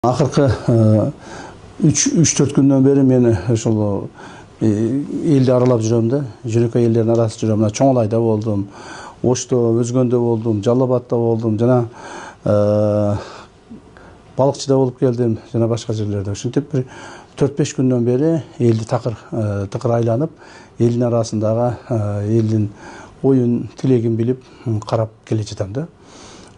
Акыркы 3-4 күндөн бери мен ошол элди аралап жүрөм да, жөнөкөй элдердин арасында жүрөм. Мына Чоң Алайда болдум, Ошто, Өзгөндө болдум, Жалал Абадта болдум, жана Балыкчыда болуп келдим, жана башка жерлерде. Ошентип бир 4-5 күндөн бери элди тыкыр айланып, элдин арасындагы элдин оюн, тилегин билип карап келе жатам да.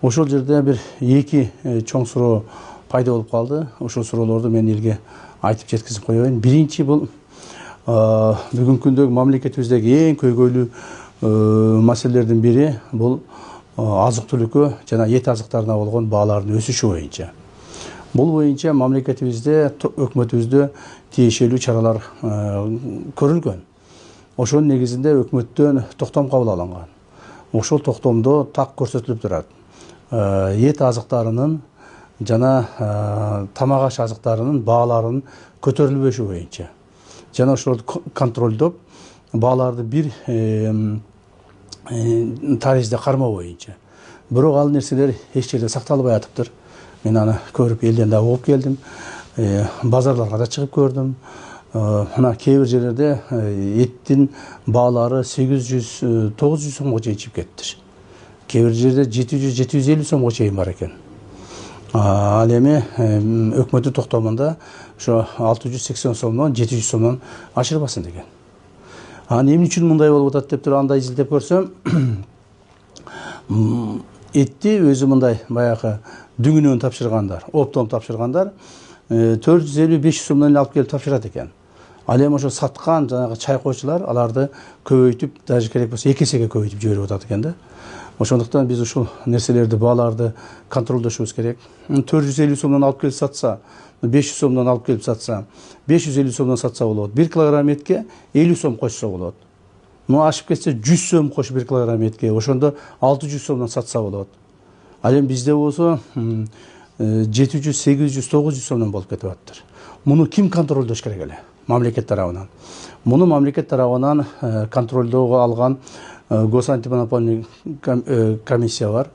Ошол жерде бир 2 чоң суроо пайда болуп калды. Ошол суроолорду мен элге айтып жеткизип коеюн. Биринчи бул бүгүнкү күндөгү мамлекетибиздеги эң көйгөйлүү маселелердин бири бул азык-түлүккө жана эт азыктарына болгон баалардын өсүшү боюнча. Бул боюнча мамлекетибизде, өкмөтүбүздө тиешелүү чаралар көрүлгөн. Ошонун негизинде өкмөттөн токтом кабыл алынган. Ошол токтомдо так көрсөтүлүп турат. Эт азыктарынын жана тамак аш азыктарынын бааларынын көтөрүлбөшү боюнча. Жана ошолорду контролдоп, бааларды бир таризде кармоо боюнча. Бирок ал нерселер эч жерде сакталбай атыптыр. Мен аны көрүп элден да угуп келдим. Базарларга да чыгып көрдүм. Мына кээ бир жерлерде эттин баалары 800-900 сомго чейин чыгып кетиптир. Кээ бир жерде 700-750 сомго чейин бар экен. Ал эми өкмөттүн токтомунда ошо 680 сомдон 700 сомдон ашырбасын деген. Эмне үчүн мындай болуп атат деп туруп андай изилдеп көрсөм, этти өзү мындай баягы дүңүнөн тапшыргандар, оптом тапшыргандар 450-500 сомдон алып келип тапшырат экен. Ал эми ошо саткан жанагы чайкоочулар аларды көбөйтүп, даже керек болсо 2 эсеге көбөйтүп жиберип атат экен да. Ошондуктан биз ушул нерселерди, бааларды контролдошубуз керек. 450 сомдон алып келип сатса, 500 сомдон алып келип сатса, 550 сомдон сатса болот. 1 килограмм этке 50 сом кошсо болот. Ашып кетсе 100 сом кош 1 килограмм этке. Ошондо 600 сомдон сатса болот. Ал эми бизде болсо 700, 800, 900 сомдон болуп кетип атыптыр. Муну ким контролдош керек эле? Мамлекет тарабынан. Муну мамлекет тарабынан контролдоого алган госантимонопольный комиссия бар.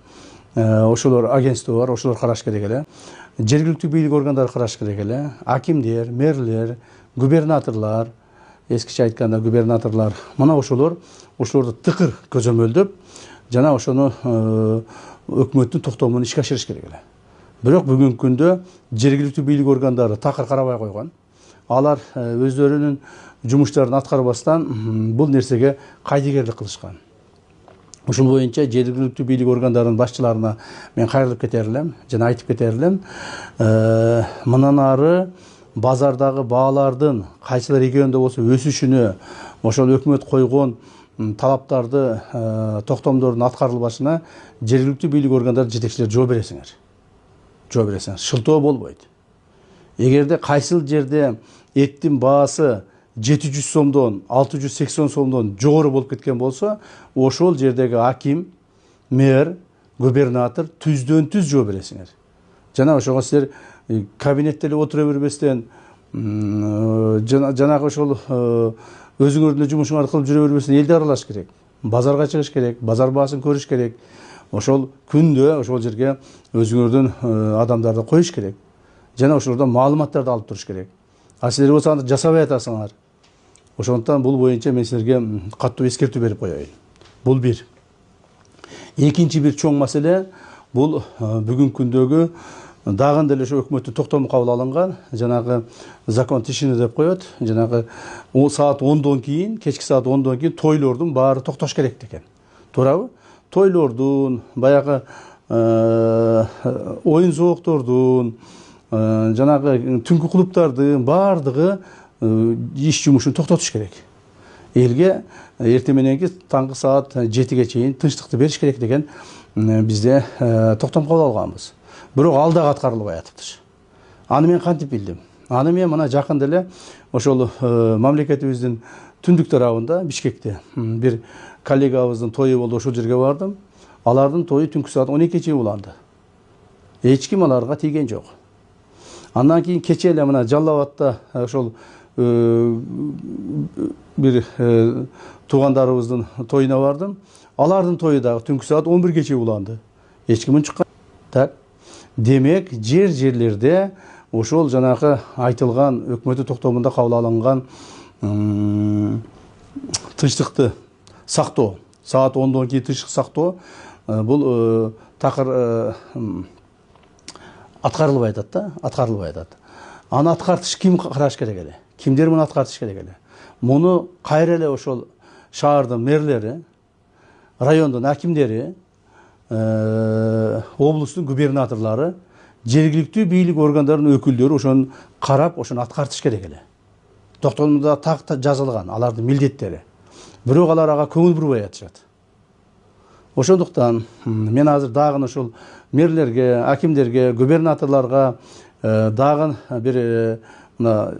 Ошолор агентство бар, ошолор караш керек эле. Жергиликтүү бийлик органдары караш керек эле. Акимдер, мэрлер, губернаторлор, эскиче айтканда губернаторлор, мына ошолорду тыкыр көзөмөлдөп, жана ошону өкмөттүн токтомун ишке ашырыш керек эле. Бирок бүгүнкү күндө жергиликтүү бийлик органдары такыр карабай койгон. Алар өздөрүнүн жумуштарын аткарбастан бул нерсеге кайдыгерлик кылышкан. Ушул боюнча жергиликтүү бийлик органдарынын башчыларына мен кайрылып кетер элем, жана айтып кетер элем. Мындан ары базардагы баалардын кайсылар региондо болсо өсүшүнө, ошол өкмөт койгон талаптарды, токтомдордун аткарылбашына жергиликтүү бийлик органдары жетекчилер жооп бересиңер. Жооп бересиңер. Шылтоо болбойт. Эгерде кайсыл жерде эттин баасы 700 сомдон, 680 сомдон жогору болуп кеткен болсо, ошол жердеги аким, мэр, губернатор түздөн-түз жооп бересиңер. Жана ошого силер кабинетте эле отура бербестен, жанагы ошол өзүңөрдүн жумушуңарды кылып жүрө бербестен элди аралаш керек. Базарга чыгыш керек, базар баасын көрүш керек. Ошол күндө ошол жерге өзүңөрдүн адамдарды коюш керек. Жана ошолордон маалыматтарды алып туруш керек. А силер болсо аны жасабай атасыңар. Ошондуктан бул боюнча мен силерге каттуу эскертүү берип коеюн. Бул бир. Экинчи бир чоң маселе бул бүгүнкү күндөгү дагы деле ошо өкмөттүн токтому кабыл алынган, жанагы закон тишина деп коет. Жанагы саат 10дон кийин, кечки саат 10дон кийин тойлордун баары токтош керек экен. Туурабы? Тойлордун, баягы оюн зооктордун, жанагы түнкү клубтардын баардыгы иш жумушун токтотуш керек. Элге эртең мененки таңкы саат 7ге чейин тынчтыкты бериш керек деген бизде токтом кабыл алганбыз. Бирок ал дагы аткарылбай атыптыр. Аны мен кантип билдим? Аны мен мына жакында эле ошол мамлекетибиздин түндүк тарабында, Бишкекте бир коллегабыздын тою болду, ошол жерге бардым. Алардын тою түнкү саат 12ге чейин уланды. Эч ким аларга тийген жок. Андан кийин кече эле мына Жалал Абадта ошол бир туугандарыбыздын тоюна бардым. Алардын тою дагы түнкү саат 11ге чейин уланды. Эч ким чыккан. Так. Демек, жерлерде ошол жанагы айтылган өкмөттүн токтомунда кабыл алынган тынчтыкты сактоо, саат 10дон кийин тынчтык сактоо бул такыр аткарылбай атат да, аткарылбай атат. Аны аткартыш ким караш керек эле? Кимдер муну аткартыш керек эле? Муну кайра эле ошол шаардын мэрлери, райондун акимдери, облустун губернаторлору, жергиликтүү бийлик органдарынын өкүлдөрү ошону карап, ошону аткартыш керек эле. Токтомдо так жазылган алардын милдеттери. Бирок алар ага көңүл бурбай атышат. Ошондуктан мен азыр дагы ошол мэрлерге, акимдерге, губернаторлорго дагы бир мына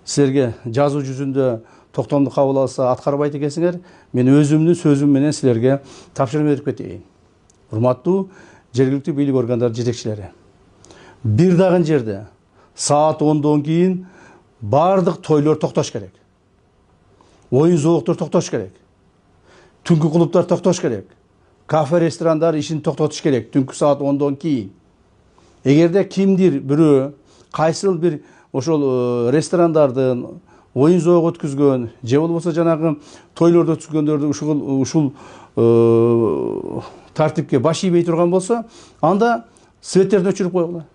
силерге жазуу жүзүндө токтомду кабыл алса аткарбайт экенсиңер, мен өзүмдүн сөзүм менен силерге тапшырма берип кетейин. Урматтуу жергиликтүү бийлик органдары жетекчилери. Бир дагы жерде саат 10дон кийин бардык тойлор токтош керек. Оюн зооктор токтош керек. Түнкү клубдар токтош керек. Кафе, ресторандар ишин токтотуш керек түнкү саат 10дон кийин. Эгерде кимдир бирөө кайсыл бир ошол ресторандардын оюн зоок өткүзгөн же болбосо жанагы тойлорду өткүзгөндөрдү ушул тартипке баш ийбей турган болсо, анда светтерди өчүрүп койгула.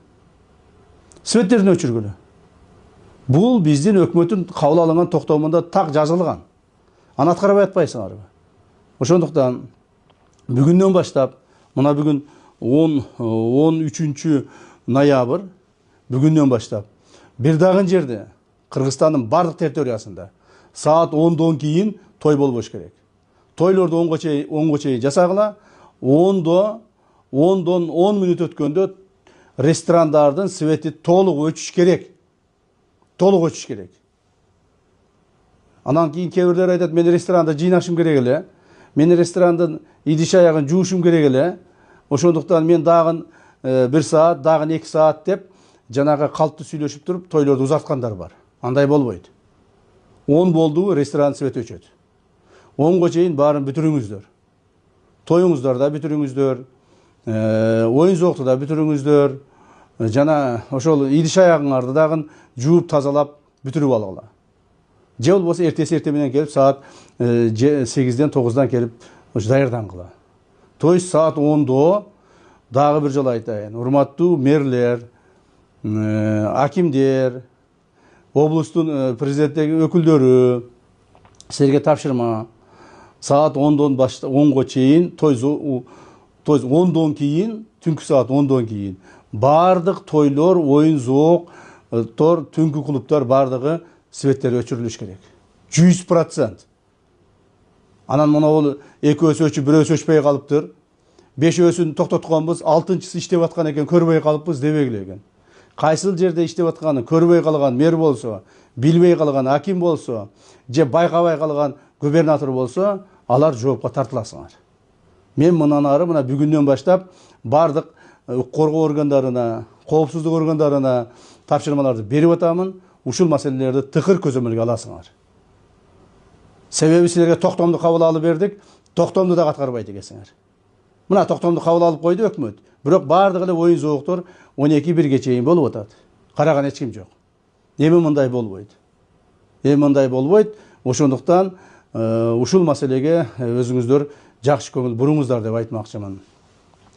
Светтерди өчүргүлө. Бул биздин өкмөттүн кабыл алынган токтомунда так жазылган. Аны аткарбай атпайсыңарбы? Ошондуктан бүгүндөн баштап, мына бүгүн 13 ноябрь, бүгүндөн баштап бир дагы жерде Кыргызстандын бардык территориясында саат 10дон кийин той болбош керек. Тойлорду 10го чейин жасагыла. 10дон 10 мүнөт өткөндө ресторандардын свети толук өчүш керек. Толук өчүш керек. Анан кийин кээ бирлер айтат, мен ресторанда жыйнашым керек эле. Мен ресторандын идиш аягын жуушум керек эле. Ошондуктан мен дагы 1 саат, дагы 2 саат деп жанагы калпты сүйлөшүп туруп тойлорду узарткандар бар. Андай болбойт. 10 болду, ресторан свети өчөт. 10го чейин баарын бүтүрүңүздөр. Тоюңуздар да бүтүрүңүздөр, оюн зоокты да бүтүрүңүздөр. Жана ошол идиш аягыңарды дагы жууп тазалап бүтүрүп алгыла. Же болбосо эртеси менен келип саат 8ден 9дан келип даярдангыла. То есть саат 10до дагы бир жолу айтайын. Урматтуу мэрлер, акимдер, облустун президенттеги өкүлдөрү, силерге тапшырма. Саат 10го чейин, то есть 10дон кийин, түнкү саат 10дон кийин бардык тойлор, оюн зоок, түнкү клубдар бардыгы светтери өчүрүлүш керек. 100%. Анан мына экөөсү өчүп, бирөөсү өчпөй калыптыр. 5өөсүн токтотконбуз, 6-чысы иштеп аткан экен, көрбөй калыппыз дебегиле экен. Кайсыл жерде иштеп атканын көрбөй калган мэр болсо, билбей калган аким болсо, же байкабай калган губернатор болсо, алар жоопко тартыласыңар. Мен мындан ары мына бүгүндөн баштап бардык укук коргоо органдарына, коопсуздук органдарына тапшырмаларды берип атамын. Ушул маселелерди тыкыр көзөмөлгө аласыңар. Себеби силерге токтомду кабыл алып бердик, токтомду да аткарбайт экенсиңер. Мына токтомду кабыл алып койду өкмөт. Бирок бардык эле оюн зооктор 12-1ге чейин болуп атат. Караган эч ким жок. Эми мындай болбойт. Ошондуктан ушул маселеге өзүңүздөр жакшы көңүл буруңуздар деп айтмакчымын.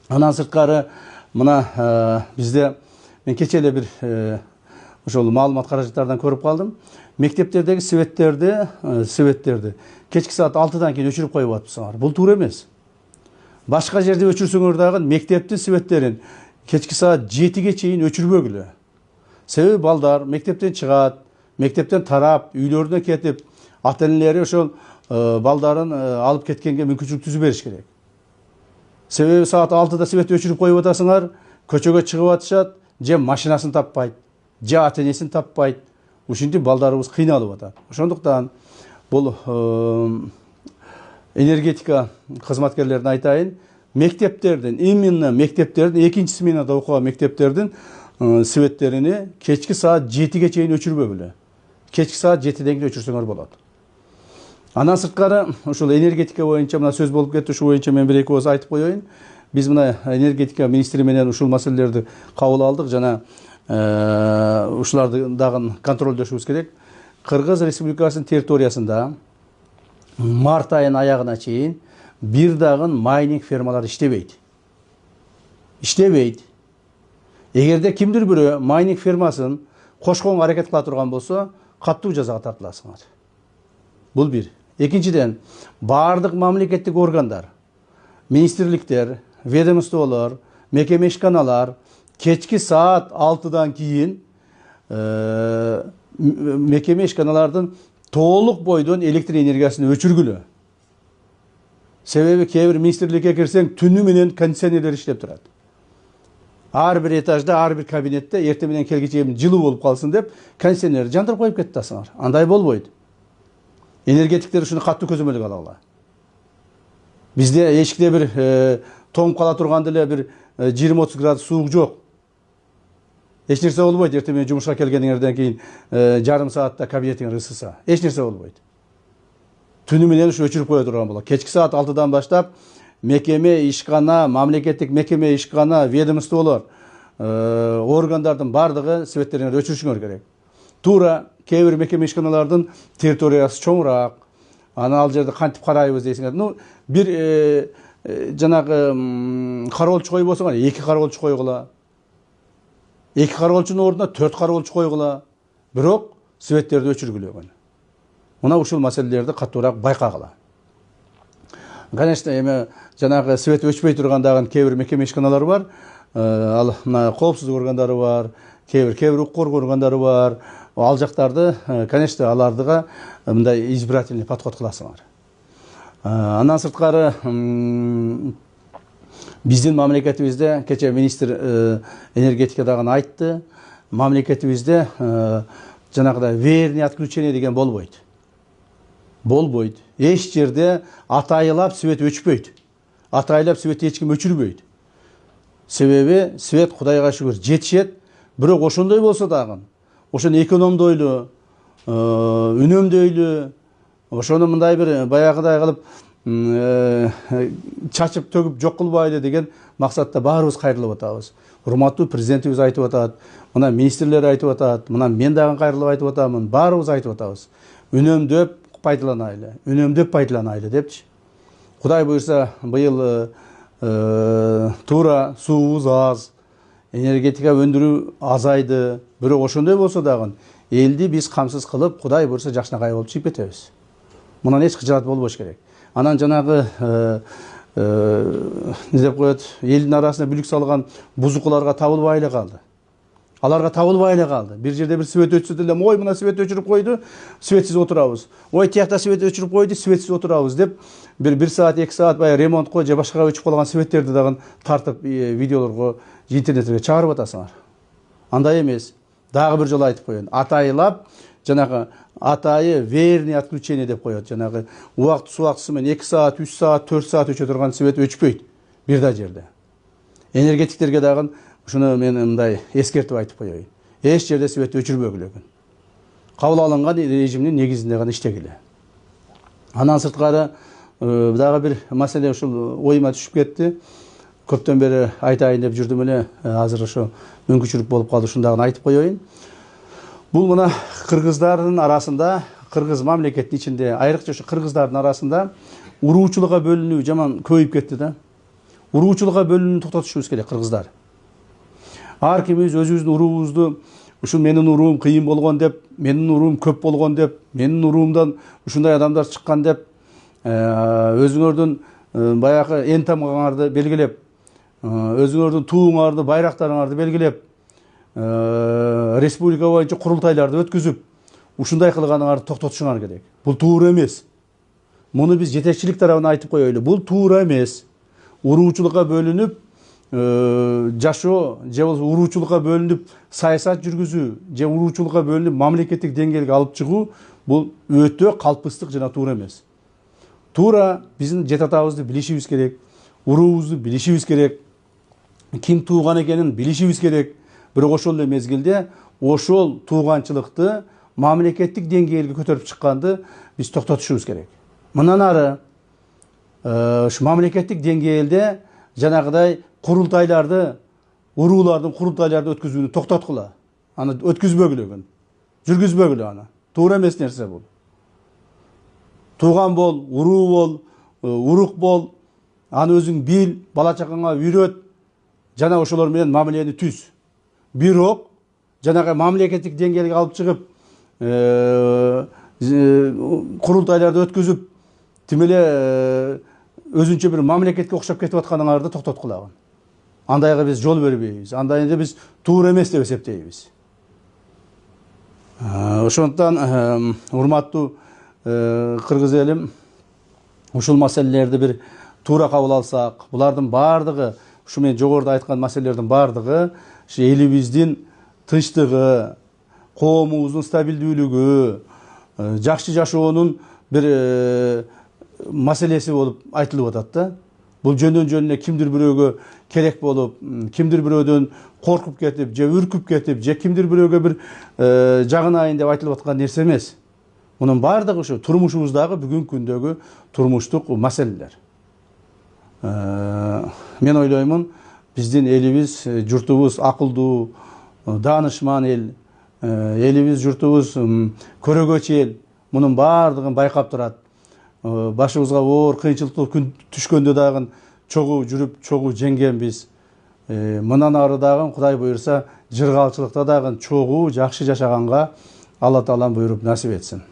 Андан сырткары мына бизде мен кече эле бир ошол маалымат каражаттардан көрүп калдым. Мектептердеги светтерди кечки саат 6дан кийин өчүрүп коюп атпсыңар. Бул туура эмес. Башка жерде өчүрсөңөр дагы мектептин светтерин кечки саат 7ге чейин өчүрбөгүлө. Себеби балдар мектептен чыгат, мектептен тарап, үйлөрүнө кетип, ата-энелери ошол балдарын алып кеткенге мүмкүнчүлүк түзүп бериш керек. Себеби саат 6да свет өчүрүп коюп атасыңар, көчөгө чыгып атышат, же машинасын таппайт, же ата-энесин таппайт. Ушинтип балдарыбыз кыйналып атат. Ошондуктан бул энергетика кызматкерлерине айтайын, мектептердин, именно мектептердин 2-чи сменада окуган мектептердин светтерини кечки саат 7ге чейин өчүрбөгүлө. Кечки саат 7ден кийин өчүрсөңөр болот. Андан сырткары ушул энергетика боюнча мына сөз болуп кетти, ушул боюнча мен 1-2 ооз айтып коеюн. Биз мына энергетика министри менен ушул маселелерди кабыл алдык жана ушуларды дагы контролдошубуз керек. Кыргыз Республикасынын территориясында март айынын аягына чейин бир дагы майнинг фермалары иштебейт. Эгерде кимдир бирөө майнинг фермасын кошконго аракет кыла турган болсо, катуу жазага тартыласыңар. Бул бир. Экинчиден, бардык мамлекеттик органдар, министрликтер, ведомстволор, мекеме ишканалар кечки саат 6-дан кийин мекеме ишканалардын толук бойдон электр энергиясын өчүргүлө. Себеби кээ бир министрликке кирсең, түнү менен кондиционерлер иштеп турат. Ар бир этажда, ар бир кабинетте эртең менен келгиче жылуу болуп калсын деп кондиционерди жандырып коюп кетасыңар. Андай болбойт. Энергетиктер ушуну катуу көзөмөлгө алалы. Бизде эчкиде бир тоңуп кала турган деле бир 20-30 градус суук жок. Эч нерсе болбойт. Эртең менен жумушка келгениңерден кийин жарым саатта кабинетиңер ысыса. Эч нерсе болбойт. Түнү менен ушу өчүрүп кое турган болот. Кечки саат 6-дан баштап мекеме ишкана, мамлекеттик мекеме ишкана, ведомстволор, органдардын бардыгы светтериңерди өчүрүшүңөр керек. Туура кээ бир мекеме ишканалардын территориясы чоңураак. Аны ал жерде кантип карайбыз дейсиңер. Бир жанагы кароолчу кой болсоңар, 2 кароолчу койгула. 2 кароолчунун ордуна 4 кароолчу койгула. Бирок светтерди өчүргүлө. Мына ушул маселелерди катуураак байкагыла. Конечно, эми жанагы свет өчпөй турган дагы кээ бир мекеме ишканалар бар. Ал мына коопсуздук органдары бар, кээ бир укук коргоо органдары бар. Ал жактарды, конечно, алардыга мындай избирательный подход кыласыңар. Андан сырткары биздин мамлекетибизде кече министр энергетика дагы айтты. Мамлекетибизде жанагыдай веерный отключение деген болбойт. Эч жерде атайылап свет өчпөйт. Атайлап свет эч ким өчүрбөйт. Себеби свет Кудайга шүгүр жетишет. Бирок ошондой болсо дагы, ошону экономдойлу, үнөмдөйлү, ошону мындай бир баягыдай кылып чачып төгүп жок кылбайлы деген максатта баарыбыз кайрылып атабыз. Урматтуу президентибиз айтып атат, мына министрлер айтып атат, мына мен дагы кайрылып айтып атамын, баарыбыз айтып атабыз. Үнөмдөп пайдаланайлы депчи. Кудай буйрса, быйыл туура суубуз аз, энергетика өндүрүү азайды. Бирок ошондой болсо дагы элди биз камсыз кылып, Кудай буйрса жакшынакай болуп чыгып кетебиз. Мунан эч кыжаат болбош керек. Анан жанагы не деп коет, элдин арасына бүлүк салган бузукуларга табылбай эле калды. Аларга табылбай эле калды. Бир жерде бир свет өчсө деле, ой мына свет өчүрүп койду, светсиз отурабыз. Ой тиякта свет өчүрүп койду, светсиз отурабыз деп бир саат, 2 саат бая ремонтко же башкага өчүп калган светтерди дагы тартып видеолорго, интернетке чыгарып атасыңар. Андай эмес. Дагы бир жолу айтып коеюн. Атайылап жанагы атайы верный отключение деп коет. Жанагы убакыт суаксы менен 2 саат, 3 саат, 4 саат өчө турган свет өчпөйт бир да жерде. Энергетиктерге дагы ушуну мен мындай эскертип айтып коеюн. Эч жерде свет өчүрбөгүлө. Кабыл алынган режимдин негизинде гана иштегиле. Андан сырткары дагы бир маселе ушул оюма түшүп кетти. Көптөн бери айтайын деп жүрдүм эле, азыр ошо мүмкүнчүлүк болуп калды, ушундагы айтып коеюн. Бул мына кыргыздардын арасында, кыргыз мамлекеттин ичинде, айрыкча ошо кыргыздардын арасында уруучулукка бөлүнүү жаман көбөйүп кетти да. Уруучулукка бөлүнүүнү токтотушубуз керек кыргыздар. Ар кимибиз өзүбүздүн уруубузду ушул менин уруум кыйын болгон деп, менин уруум көп болгон деп, менин уруумдан ушундай адамдар чыккан деп, өзүңөрдүн баягы эн тамгаңарды белгилеп, өзүңөрдүн тууңарды, байрактарыңарды белгилеп, республика боюнча курултайларды өткүзүп, ушундай кылганыңарды токтотушуңар керек. Бул туура эмес. Муну биз жетекчилик тарабына айтып коелу. Бул туура эмес. Уруучулукка бөлүнүп, жашоо же болбосо уруучулукка бөлүнүп саясат жүргүзүү же уруучулукка бөлүнүп мамлекеттик деңгээлге алып чыгуу бул өтө калпыстык жана туура эмес. Туура биздин жет атабызды билишибиз керек, уруубузду билишибиз керек, ким тууган экенин билишибиз керек. Бирок ошол эле мезгилде ошол тууганчылыкты мамлекеттик деңгээлге көтөрүп чыкканды биз токтотушубуз керек. Мындан ары ушу мамлекеттик деңгээлде жанагыдай курултайларды, уруулардын курултайларды өткөзүүнү токтоткула. аны өткүзбөгүлөгүн, жүргүзбөгүлө аны. Туура эмес нерсе бул. Тууган бол, уруу бол, урук бол, аны өзүң бил, бала чакаңа үйрөт, жана ошолор менен мамилени түз. Бирок жанагы мамлекеттик деңгээлге алып чыгып, курултайларды өткүзүп, тим эле өзүнчө бир мамлекетке окшоп кетип атканыңарды токтоткулагын. Андайга биз жол бербейбиз. Андайда биз туура эмес деп эсептейбиз. Ошондуктан урматтуу кыргыз элим, ушул маселелерди бир туура кабыл алсак, булардын баардыгы, ушу мен жогоруда айткан маселелердин баардыгы ушу элибиздин тынчтыгы, коомубуздун стабилдүүлүгү, жакшы жашоонун бир маселеси болуп айтылып атат да. Бул жөндөн эле кимдир бирөөгө керек болуп, кимдир бирөөдөн коркуп кетип, же үркүп кетип, же кимдир бирөөгө бир жагынайын деп айтылып аткан нерсе эмес. Мунун баардыгы ушу турмушубуздагы бүгүнкү күндөгү турмуштук маселелер. Мен ойлоймун, биздин элибиз, журтубуз акылдуу, даанышман эл, элибиз, журтубуз көрөгөч эл. Мунун баардыгын байкап турат. Башыбызга оор кыйынчылыктуу күн түшкөндө дагы чогуу жүрүп, чогуу жеңгенбиз. Мындан ары дагы Кудай буйрса, жыргалчылыкта дагы чогуу жакшы жашаганга Алла Таалам буйруп насип этсин.